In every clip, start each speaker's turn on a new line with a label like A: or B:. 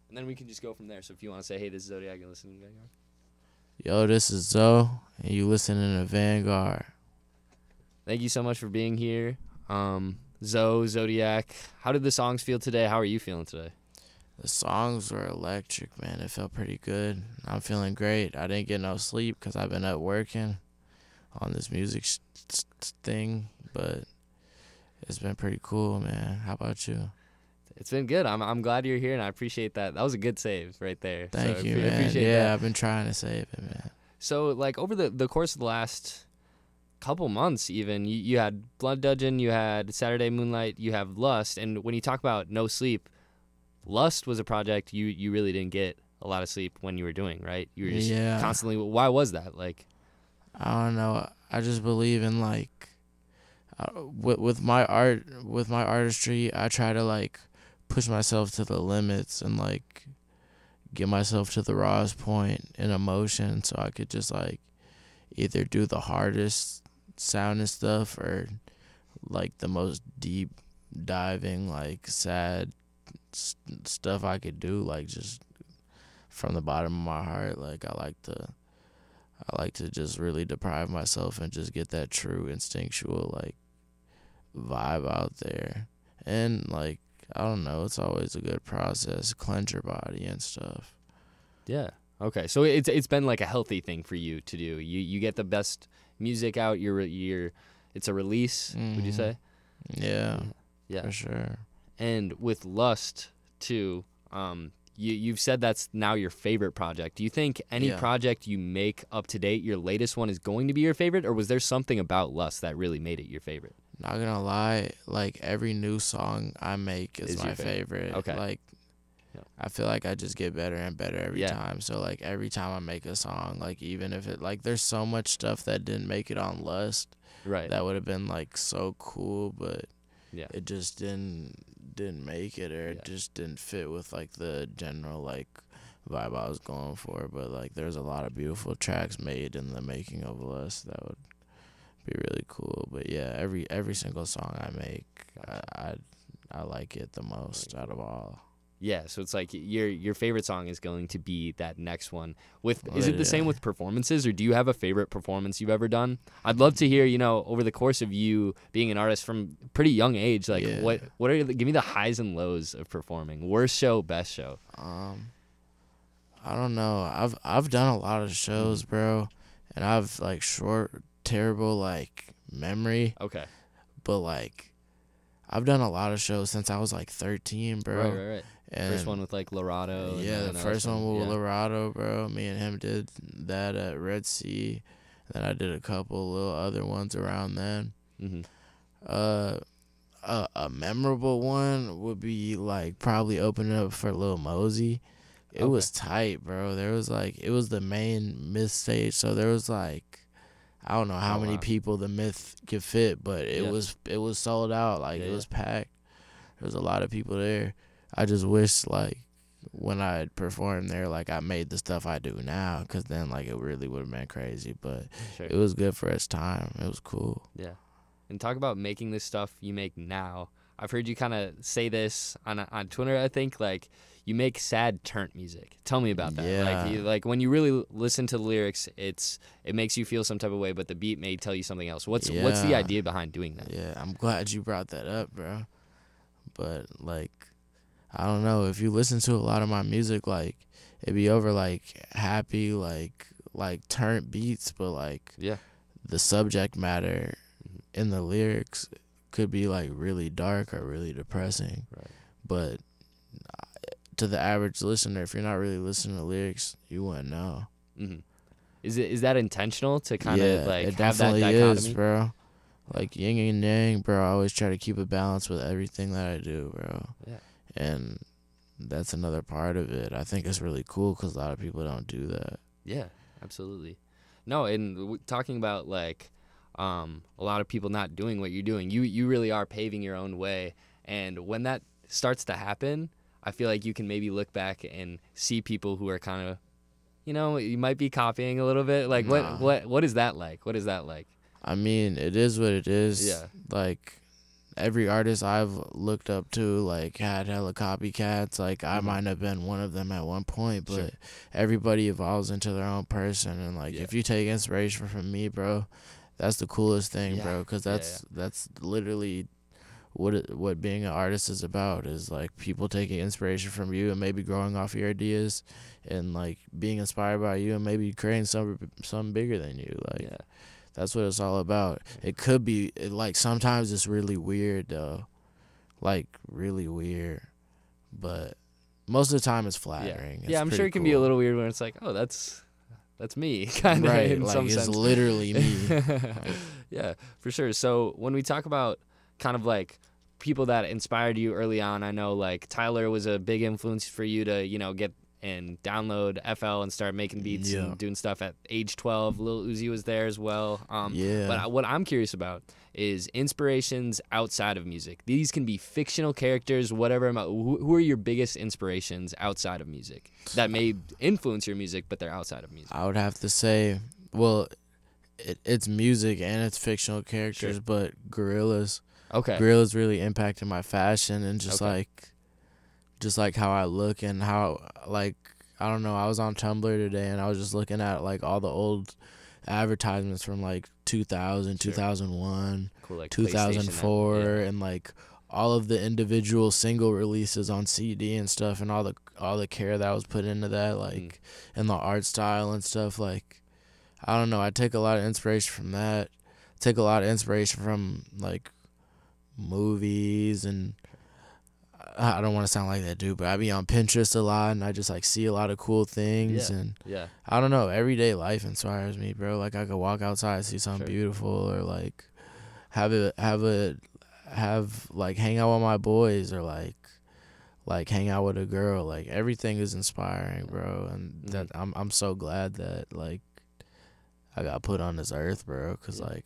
A: And then we can just go from there. So if you want to say, hey, this is Zodiac and listening to Vanguard.
B: Yo, this is Zoe, and you listening to Vanguard.
A: Thank you so much for being here. Zoe, Zodiac, how did the songs feel today? How are you feeling today?
B: The songs were electric, man. It felt pretty good. I'm feeling great. I didn't get no sleep because I've been up working on this music thing, but it's been pretty cool, man. How about you?
A: It's been good. I'm glad you're here, and I appreciate that. That was a good save right there.
B: Thank
A: so
B: you, man.
A: Appreciate
B: Yeah,
A: that.
B: I've been trying to save it, man.
A: So, like, over the course of the last couple months even, you had Blood Dungeon, you had Saturday Moonlight, you have Lust, and when you talk about no sleep, Lust was a project you really didn't get a lot of sleep when you were doing, right? You were just constantly, why was that? Like,
B: I don't know. I just believe in, like, with my artistry, I try to, like, push myself to the limits and, like, get myself to the rawest point in emotion so I could just, like, either do the hardest sounding stuff or, like, the most deep diving, like, sad stuff I could do, like, just from the bottom of my heart. Like, I like to just really deprive myself and just get that true instinctual, like, vibe out there. And, like, I don't know, it's always a good process, cleanse your body and stuff.
A: Yeah. Okay. So it's been like a healthy thing for you to do. You get the best music out. It's a release. Would you say?
B: Yeah.
A: Yeah.
B: For sure.
A: And with Lust too, you've said that's now your favorite project. Do you think any project you make up to date, your latest one, is going to be your favorite, or was there something about Lust that really made it your favorite?
B: Not gonna lie, like, every new song I make is my favorite.
A: Okay.
B: Like, I feel like I just get better and better every time. So, like, every time I make a song, like, even if it, like, there's so much stuff that didn't make it on Lust,
A: right? That
B: would have been, like, so cool, but it just didn't make it, or it just didn't fit with, like, the general, like, vibe I was going for. But, like, there's a lot of beautiful tracks made in the making of Lust that would be really cool. But yeah, every single song I make, I like it the most out of all.
A: Yeah, so it's like your favorite song is going to be that next one. Is it the same with performances, or do you have a favorite performance you've ever done? I'd love to hear, over the course of you being an artist from pretty young age, like what are give me the highs and lows of performing. Worst show, best show.
B: I don't know. I've done a lot of shows, bro, and I've, like, terrible, like, memory.
A: Okay.
B: But, like, I've done a lot of shows since I was, like, 13, bro.
A: Right.
B: And
A: first one with, like, Lorado.
B: Yeah, the first one with Lorado, bro. Me and him did that at Red Sea. Then I did a couple little other ones around then.
A: Mm-hmm.
B: A memorable one would be, like, probably opening up for Lil Mosey. It was tight, bro. There was, like, it was the main Myth stage, so there was, like, I don't know how many people the Myth could fit, but it was sold out. Like, it was packed. There was a lot of people there. I just wish, like, when I had performed there, like, I made the stuff I do now, because then, like, it really would have been crazy. But it was good for its time. It was cool.
A: Yeah. And talk about making this stuff you make now. I've heard you kind of say this on Twitter, I think, like, you make sad turnt music. Tell me about that.
B: Yeah.
A: Like when you really listen to the lyrics, it makes you feel some type of way, but the beat may tell you something else. What's the idea behind doing that?
B: Yeah, I'm glad you brought that up, bro. But, like, I don't know, if you listen to a lot of my music, like, it'd be over, like, happy, like turnt beats, but, like, the subject matter in the lyrics could be, like, really dark or really depressing.
A: Right.
B: But to the average listener, if you're not really listening to lyrics, you wouldn't know.
A: Mm-hmm. Is that intentional to kind of, like,
B: it
A: have that
B: definitely
A: dichotomy?
B: is, bro. Like, yin and yang, bro. I always try to keep a balance with everything that I do, bro.
A: Yeah.
B: And that's another part of it. I think it's really cool because a lot of people don't do that.
A: Yeah, absolutely. No, and talking about, like, a lot of people not doing what you're doing, you really are paving your own way. And when that starts to happen, I feel like you can maybe look back and see people who are kind of, you might be copying a little bit. Like, what is that like? What is that like?
B: I mean, it is what it is.
A: Yeah.
B: Like, every artist I've looked up to, like, had hella copycats. Like, I
A: Mhm.
B: might have been one of them at one point, but
A: Sure.
B: everybody evolves into their own person. And, like,
A: Yeah.
B: if you take inspiration from me, bro, that's the coolest thing,
A: Yeah.
B: bro, because
A: Yeah,
B: that's literally what being an artist is about, is, like, people taking inspiration from you and maybe growing off your ideas and, like, being inspired by you and maybe creating something bigger than you. Like,
A: yeah.
B: that's what it's all about. It could be, like, sometimes it's really weird, though. Like, really weird. But most of the time it's flattering.
A: Yeah, I'm
B: It's
A: sure
B: pretty
A: it can be a
B: cool.
A: little weird when it's like, oh, that's me, kind of,
B: Right,
A: in
B: like,
A: some
B: it's
A: sense.
B: literally me. Like,
A: Yeah, for sure. So when we talk about kind of like people that inspired you early on, I know like Tyler was a big influence for you to, get and download FL and start making beats
B: Yeah.
A: and doing stuff at age 12. Lil Uzi was there as well.
B: Yeah.
A: But what I'm curious about is inspirations outside of music. These can be fictional characters, whatever. Who are your biggest inspirations outside of music that may influence your music, but they're outside of music?
B: I would have to say, well, it's music and it's fictional characters,
A: Sure.
B: but Gorillas.
A: Okay.
B: Gorillas really impacted my fashion and just
A: Okay.
B: like how I look and how, like, I don't know, I was on Tumblr today and I was just looking at, like, all the old advertisements from, like, 2000,
A: Sure.
B: 2001,
A: Cool, like PlayStation,
B: 2004,
A: yeah.
B: and, like, all of the individual single releases on CD and stuff, and all the care that was put into that, like, and the art style and stuff. Like, I don't know, I take a lot of inspiration from that. Take a lot of inspiration from, like, movies, and I don't want to sound like that dude, but I be on Pinterest a lot and I just, like, see a lot of cool things.
A: Yeah.
B: And
A: Yeah.
B: I don't know, everyday life inspires me, bro. Like, I could walk outside, see something
A: Sure.
B: beautiful, or, like, have like, hang out with my boys, or like hang out with a girl. Like, everything is inspiring, bro. And that I'm so glad that, like, I got put on this earth, bro, cuz
A: Yeah.
B: like,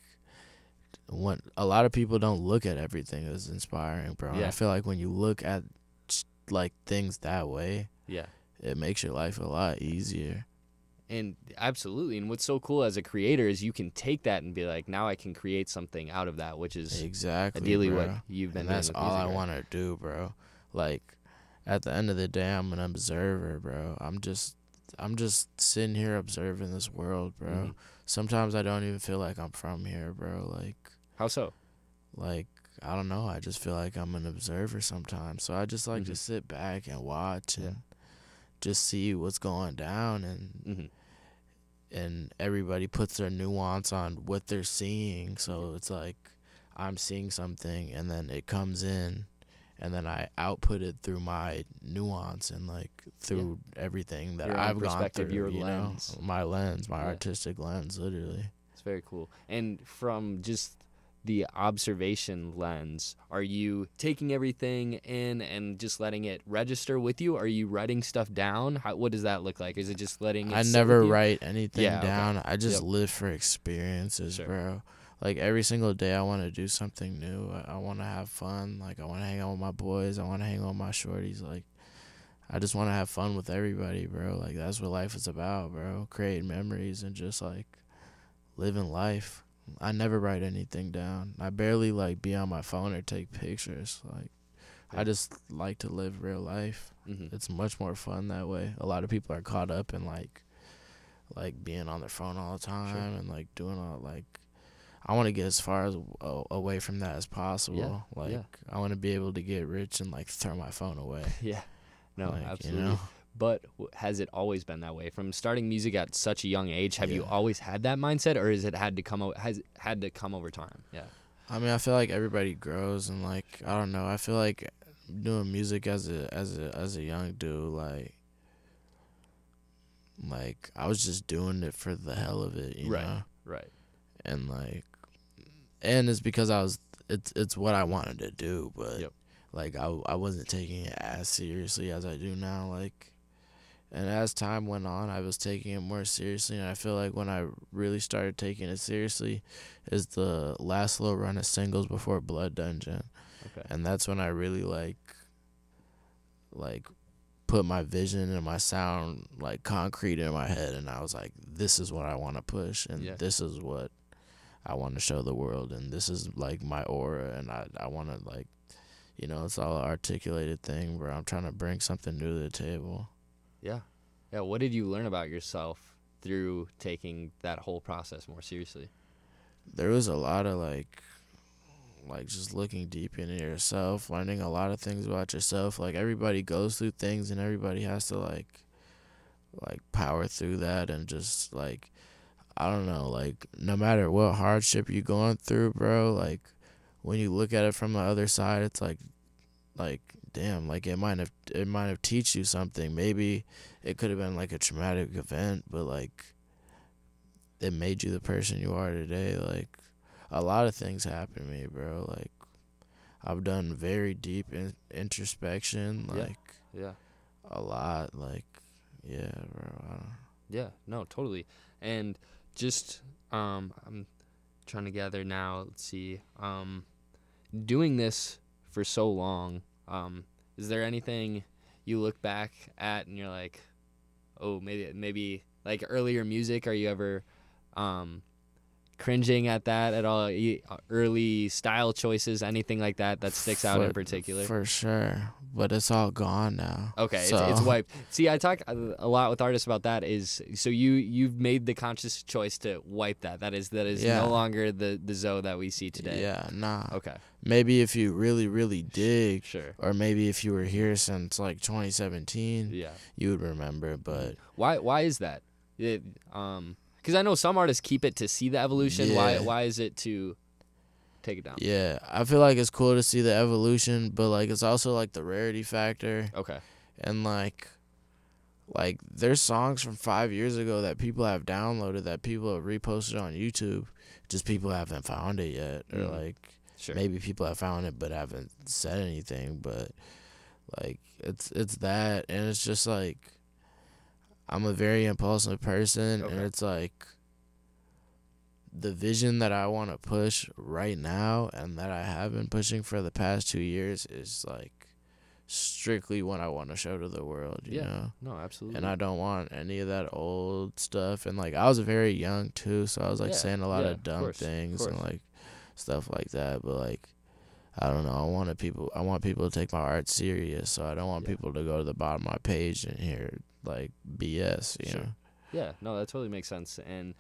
B: when a lot of people don't look at everything as inspiring, bro. And
A: Yeah.
B: I feel like when you look at, like, things that way,
A: Yeah.
B: it makes your life a lot easier.
A: And absolutely. And what's so cool as a creator is you can take that and be like, now I can create something out of that, which is
B: Exactly,
A: ideally
B: bro.
A: what you've been
B: And
A: doing
B: that's
A: with
B: all
A: music,
B: I
A: right?
B: want to do, bro. Like, at the end of the day, I'm an observer, bro. I'm just sitting here observing this world, bro.
A: Mhm.
B: Sometimes I don't even feel like I'm from here, bro.
A: How so?
B: Like, I don't know. I just feel like I'm an observer sometimes. So I just like to
A: Mhm.
B: sit back and watch and
A: Yeah.
B: just see what's going down, and everybody puts their nuance on what they're seeing. So it's like, I'm seeing something and then it comes in and then I output it through my nuance and, like, through everything that
A: Your own
B: I've gone
A: perspective,
B: through,
A: your
B: you
A: lens.
B: know? My lens, my
A: Yeah.
B: artistic lens, literally.
A: It's very cool. And from just the observation lens, are you taking everything in and just letting it register with you? Are you writing stuff down? What does that look like? Is it just letting it
B: I
A: sit
B: never
A: with you?
B: write anything
A: Yeah, okay.
B: down. I just
A: Yep.
B: live for experiences,
A: Sure.
B: bro. Like, every single day I want to do something new. I want to have fun. Like, I want to hang out with my boys. I want to hang out with my shorties. Like, I just want to have fun with everybody, bro. Like, that's what life is about, bro. Creating memories and just, like, living life. I never write anything down. I barely, like, be on my phone or take pictures. Like,
A: Yeah.
B: I just like to live real life.
A: Mhm.
B: It's much more fun that way. A lot of people are caught up in, like being on their phone all the time and, like, doing all, like, I want to get as far as away from that as possible.
A: Yeah,
B: Like,
A: yeah.
B: I want to be able to get rich and, like, throw my phone away.
A: Yeah. No,
B: Like,
A: absolutely.
B: you know?
A: But has it always been that way? From starting music at such a young age, have you
B: Yeah.
A: always had that mindset, or has it had to come over time? Yeah.
B: I mean, I feel like everybody grows, and, like, I don't know. I feel like doing music as a young dude, like I was just doing it for the hell of it, you know?
A: Right.
B: And, like, and it's because it's what I wanted to do, but
A: Yep.
B: like, I wasn't taking it as seriously as I do now, like. And as time went on, I was taking it more seriously, and I feel like when I really started taking it seriously is the last little run of singles before Blood Dungeon.
A: Okay.
B: And that's when I really, like put my vision and my sound, like, concrete in my head, and I was like, this is what I want to push, and
A: Yeah.
B: this is what I want to show the world, and this is like my aura, and I want to like, you know, it's all an articulated thing where I'm trying to bring something new to the table.
A: Yeah. Yeah. What did you learn about yourself through taking that whole process more seriously?
B: There was a lot of like just looking deep into yourself, learning a lot of things about yourself. Like everybody goes through things, and everybody has to like power through that, and just like, I don't know, like no matter what hardship you're going through, bro, like when you look at it from the other side, it's like damn, like it might have teach you something. Maybe it could have been like a traumatic event, but like it made you the person you are today. Like a lot of things happened to me, bro. Like I've done very deep introspection, like
A: Yeah.
B: a lot, like yeah, bro. I don't.
A: Yeah, no, totally. And just I'm trying to gather now, let's see. Doing this for so long, is there anything you look back at and you're like, oh, maybe like earlier music, are you ever cringing at that at all? Early style choices, anything like that sticks out in particular?
B: For sure, but it's all gone now.
A: Okay,
B: so.
A: it's wiped. See, I talk a lot with artists about that. Is so you've made the conscious choice to wipe that. That is
B: Yeah.
A: no longer the Zoe that we see today.
B: Yeah, nah.
A: Okay.
B: Maybe if you really dig,
A: Sure.
B: or maybe if you were here since like 2017,
A: Yeah.
B: you would remember. But
A: Why is that? Because I know some artists keep it to see the evolution.
B: Yeah.
A: Why is it to take it down?
B: yeah, I feel like it's cool to see the evolution, but like it's also like the rarity factor,
A: Okay.
B: and like there's songs from 5 years ago that people have downloaded, that people have reposted on YouTube, just people haven't found it yet, or like
A: Sure.
B: maybe people have found it but haven't said anything. But like it's that, and it's just like I'm a very impulsive person,
A: Okay.
B: and it's like the vision that I want to push right now and that I have been pushing for the past 2 years is like strictly what I want to show to the world, you know?
A: No, absolutely.
B: And I don't want any of that old stuff. And like I was very young too, so I was like saying a lot of dumb things and like stuff like that. But like I don't know, I want people to take my art serious, so I don't want people to go to the bottom of my page and hear like BS, you know?
A: Yeah, no, that totally makes sense. And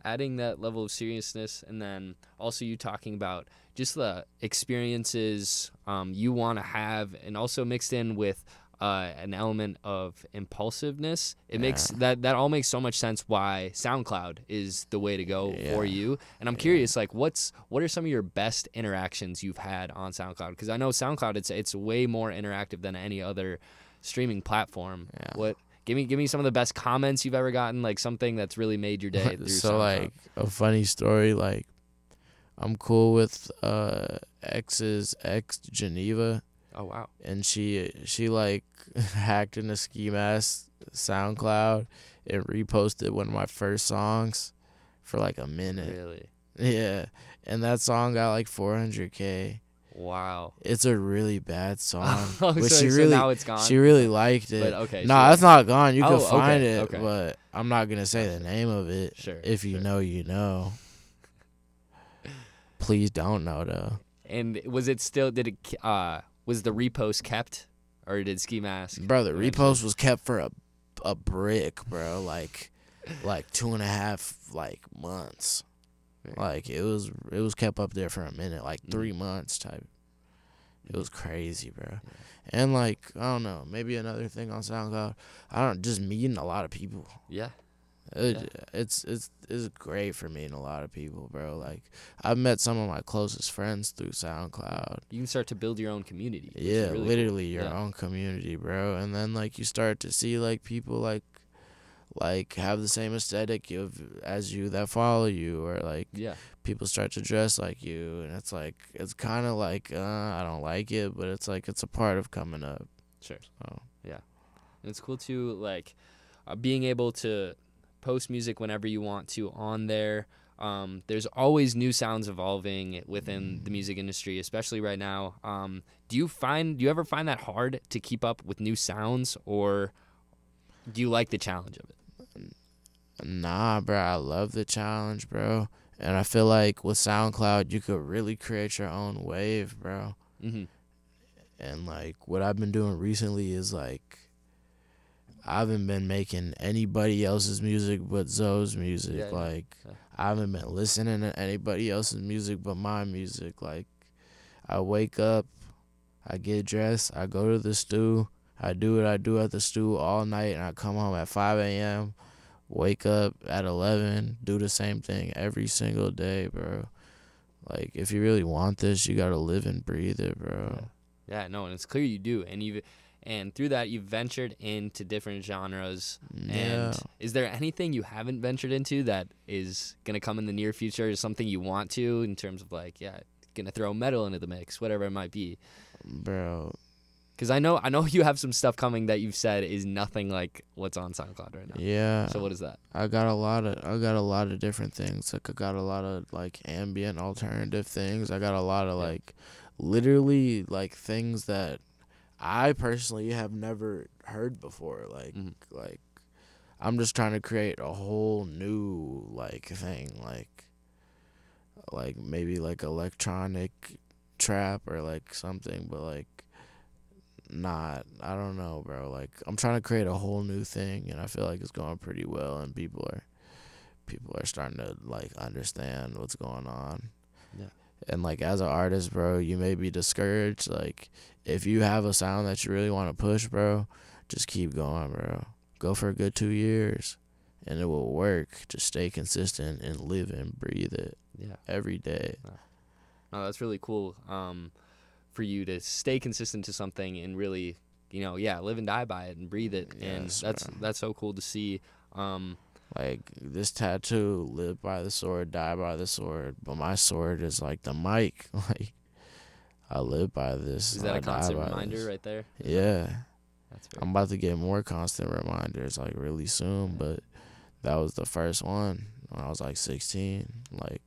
A: adding that level of seriousness, and then also you talking about just the experiences you want to have, and also mixed in with an element of impulsiveness. It makes that all makes so much sense why SoundCloud is the way to go for you. And I'm curious, like, what are some of your best interactions you've had on SoundCloud? Because I know SoundCloud, it's way more interactive than any other streaming platform. Give me some of the best comments you've ever gotten, like something that's really made your day through
B: So
A: SoundCloud.
B: like a funny story, like I'm cool with ex's ex, Geneva.
A: Oh wow.
B: And she like hacked into Ski Mask SoundCloud and reposted one of my first songs for like a minute.
A: Really?
B: Yeah. And that song got like 400K.
A: Wow.
B: It's a really bad song.
A: So now it's gone.
B: She really liked it.
A: But okay.
B: Nah,
A: sure.
B: it's not gone. You can
A: Oh,
B: find
A: okay,
B: it,
A: okay.
B: but I'm not gonna say the name of it.
A: Sure.
B: If you know, you know. Please don't know though.
A: And was it still? Was the repost kept, or did Ski Mask?
B: Bro, the repost was kept for a brick, bro. Like 2.5 like months. Like it was kept up there for a minute, like 3 months type. It was crazy, bro. And like I don't know, maybe another thing on SoundCloud. Just meeting a lot of people.
A: Yeah.
B: It's great for meeting a lot of people, bro. Like I've met some of my closest friends through SoundCloud.
A: You can start to build your own community. Which
B: Yeah,
A: is really
B: literally
A: cool.
B: your own community, bro. And then like you start to see like people like have the same aesthetic as you that follow you, or like people start to dress like you, and it's kind of like I don't like it, but it's like it's a part of coming up.
A: Sure.
B: So.
A: Yeah. And it's cool too, like being able to post music whenever you want to on there. There's always new sounds evolving within the music industry, especially right now. Do you ever find that hard to keep up with new sounds, or do you like the challenge of it?
B: Nah, bro, I love the challenge, bro. And I feel like with SoundCloud, you could really create your own wave, bro.
A: Mm-hmm.
B: And like what I've been doing recently is like I haven't been making anybody else's music but Zoe's music.
A: Yeah,
B: like
A: yeah.
B: I haven't been listening to anybody else's music but my music. Like I wake up, I get dressed, I go to the stew, I do what I do at the stew all night, and I come home at 5 a.m., wake up at 11, do the same thing every single day, bro. Like if you really want this, you gotta live and breathe it, bro.
A: Yeah, no, and it's clear you do, and through that you've ventured into different genres.
B: Yeah.
A: And is there anything you haven't ventured into that is gonna come in the near future, or something you want to, in terms of like, gonna throw metal into the mix, whatever it might be,
B: bro?
A: Because I know you have some stuff coming that you've said is nothing like what's on SoundCloud right now.
B: Yeah.
A: So what is that?
B: I got a lot of different things. Like I got a lot of like ambient alternative things. I got a lot of like literally like things that I personally have never heard before. Like like I'm just trying to create a whole new like thing, like maybe like electronic trap or like something, but like not, I don't know, bro. Like I'm trying to create a whole new thing, and I feel like it's going pretty well, and people are starting to like understand what's going on.
A: Yeah.
B: And like as an artist, bro, you may be discouraged. Like if you have a sound that you really want to push, bro, just keep going, bro. Go for a good 2 years, and it will work. Just stay consistent and live and breathe it.
A: Yeah.
B: Every day.
A: No, that's really cool. For you to stay consistent to something and really, live and die by it and breathe it.
B: Yes,
A: and that's so cool to see.
B: Like this tattoo, live by the sword, die by the sword. But my sword is like the mic. Like I live by this.
A: Is that a constant reminder right there?
B: Yeah.
A: That's
B: I'm about to get more constant reminders like really soon, but that was the first one when I was like 16. Like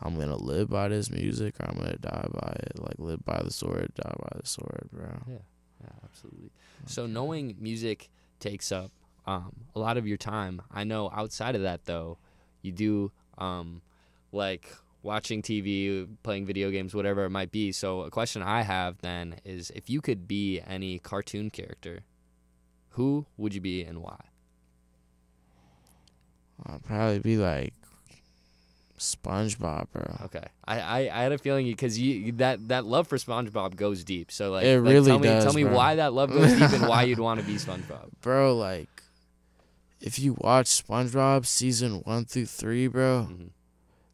B: I'm gonna live by this music, or I'm gonna die by it. Like live by the sword, die by the sword, bro.
A: Yeah, absolutely. Okay. So knowing music takes up a lot of your time, I know outside of that though, you do like watching TV, playing video games, whatever it might be. So a question I have then is, if you could be any cartoon character, who would you be and why?
B: I'd probably be like SpongeBob, bro.
A: Okay, I had a feeling because that love for SpongeBob goes deep. So like,
B: it really does.
A: Tell me
B: bro.
A: why that love goes deep and why you'd want to be SpongeBob.
B: Bro, like if you watch SpongeBob season 1 through 3, bro,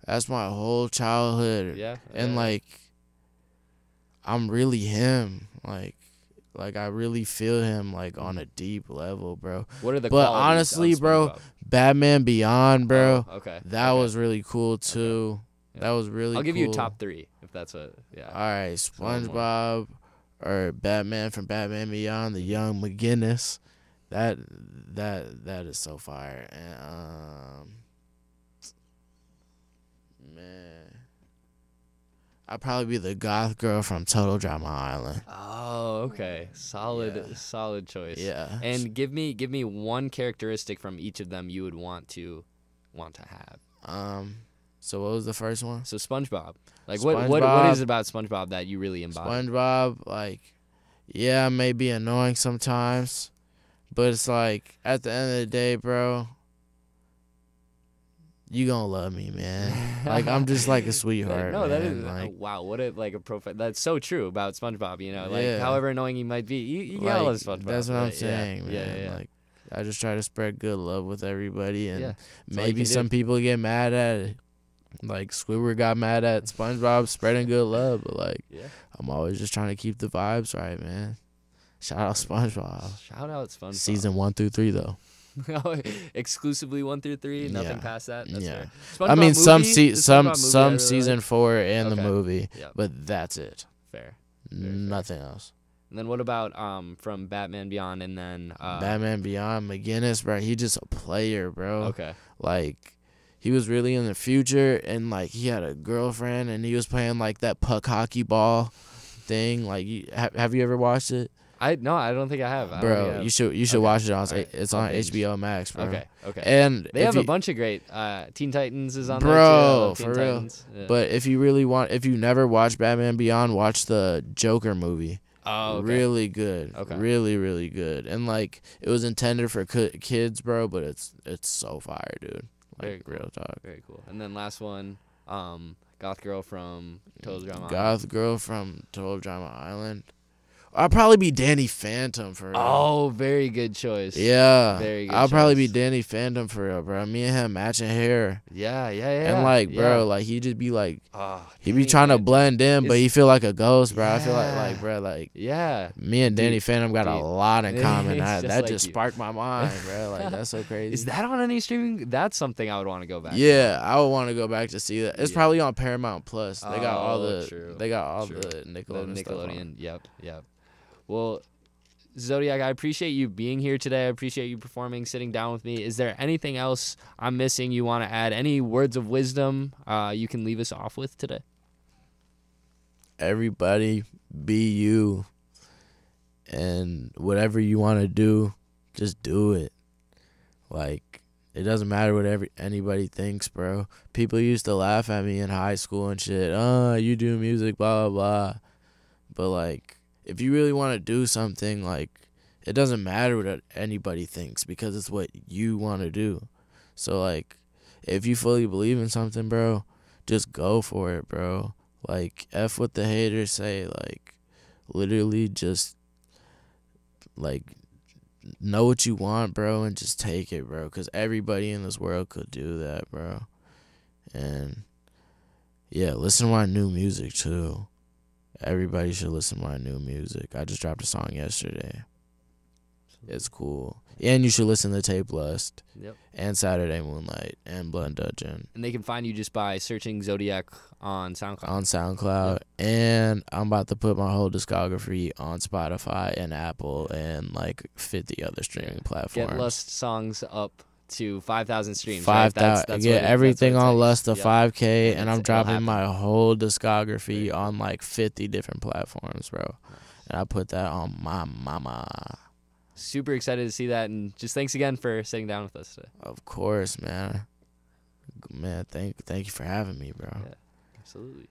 B: that's my whole childhood.
A: Yeah,
B: and like I'm really him. Like I really feel him like on a deep level, bro.
A: What are the
B: But
A: qualities
B: honestly,
A: of
B: bro,
A: SpongeBob?
B: Batman Beyond, bro.
A: Oh, okay.
B: That was really cool too.
A: Yeah.
B: That was really cool.
A: I'll give you a top 3 if that's what. Yeah.
B: All right, SpongeBob or Batman from Batman Beyond, the young McGinnis. That is so fire. And man, I'd probably be the Goth Girl from Total Drama Island.
A: Oh, okay. Solid choice.
B: Yeah.
A: And give me one characteristic from each of them you would want to have.
B: So what was the first one?
A: So SpongeBob. Like
B: SpongeBob,
A: what is it about SpongeBob that you really embody?
B: SpongeBob, like, yeah, it may be annoying sometimes, but it's like at the end of the day, bro, you gonna love me, man. Like I'm just like a sweetheart.
A: No, that
B: man.
A: is
B: like,
A: wow. What a like a profile. That's so true about SpongeBob. Like
B: Yeah.
A: however annoying he might be, you
B: like,
A: gotta love SpongeBob.
B: that's what I'm
A: right?
B: saying, man.
A: Yeah.
B: Like I just try to spread good love with everybody, and
A: all you
B: maybe
A: can
B: some
A: do.
B: people get mad at it. Like Squidward got mad at SpongeBob spreading good love, but like I'm always just trying to keep the vibes right, man. Shout out SpongeBob.
A: Shout out SpongeBob.
B: Season 1 through 3 though.
A: Exclusively 1 through 3, nothing past that. That's fair.
B: I mean
A: SpongeBob movie? The
B: some
A: SpongeBob movie I really
B: season
A: like.
B: 4 and the
A: Okay.
B: movie,
A: Yep.
B: but that's it.
A: Fair.
B: Nothing else.
A: And then what about from Batman Beyond and then
B: Batman Beyond, McGinnis, bro, he just a player, bro.
A: Okay.
B: Like he was really in the future, and like he had a girlfriend, and he was playing like that puck hockey ball thing. Like have you ever watched it?
A: I don't think I have. I don't think I
B: Bro,
A: have.
B: you should watch it on.
A: Alright,
B: It's
A: I'll
B: on
A: binge.
B: HBO Max, bro.
A: Okay.
B: And
A: They
B: if
A: have
B: you,
A: a bunch of great. Teen Titans is on there too. I
B: bro,
A: love Teen
B: for real.
A: Titans. Yeah.
B: But if you never watched Batman Beyond, watch the Joker movie.
A: Oh, okay.
B: Really good.
A: Okay.
B: Really, really good. And like it was intended for kids, bro, but it's so fire, dude. Like
A: Very cool.
B: real talk.
A: Very cool. And then last one, Goth Girl from Total Drama Island.
B: Goth Girl from Total Drama Island. I'll probably be Danny Phantom for real.
A: Oh, very good choice.
B: Yeah.
A: Very good
B: I'll probably be
A: choice.
B: Danny Phantom for real, bro. Me and him matching hair.
A: Yeah.
B: And like, bro, like he just be like he be
A: Danny
B: trying to
A: Phantom
B: blend in, but
A: is-
B: he feel like a ghost, bro. I feel
A: Yeah.
B: like bro, like
A: Yeah.
B: me and Danny
A: Dude,
B: Phantom got a
A: dude.
B: lot in common.
A: It's just
B: That
A: like
B: just
A: you.
B: sparked my mind, bro. Like that's so crazy.
A: Is that on any streaming? That's something I would want to go back to.
B: Yeah, I would want to go back to see that. It's
A: Yeah.
B: probably on Paramount Plus. They got all
A: Oh,
B: the
A: true.
B: they got all
A: True.
B: the
A: The
B: Nickelodeon stuff on.
A: Nickelodeon. Yep. Well, Zodiac, I appreciate you being here today. I appreciate you performing, sitting down with me. Is there anything else I'm missing you want to add? Any words of wisdom you can leave us off with today?
B: Everybody be you, and whatever you want to do, just do it. Like it doesn't matter what anybody thinks, bro. People used to laugh at me in high school and shit. Oh, you do music, blah blah blah. But like if you really want to do something, like it doesn't matter what anybody thinks because it's what you want to do. So like if you fully believe in something, bro, just go for it, bro. Like F what the haters say, like literally just like know what you want, bro, and just take it, bro, cuz everybody in this world could do that, bro. And yeah, listen to my new music too. Everybody should listen to my new music. I just dropped a song yesterday. It's cool. And you should listen to Tape Lust.
A: Yep.
B: And Saturday Moonlight and Blood Dungeon.
A: And they can find you just by searching Zodiac on SoundCloud.
B: On SoundCloud. Yep. And I'm about to put my whole discography on Spotify and Apple and like 50 other streaming platforms.
A: Get Lust songs up to 5,000 streams.
B: 5,000.
A: Right?
B: Yeah, everything on Lust to 5K,
A: And
B: and I'm
A: it'll
B: dropping
A: happen.
B: my whole discography on like 50 different platforms, bro. And I put that on my mama.
A: Super excited to see that, and just thanks again for sitting down with us today.
B: Of course, man. Man, thank you for having me, bro.
A: Yeah, absolutely.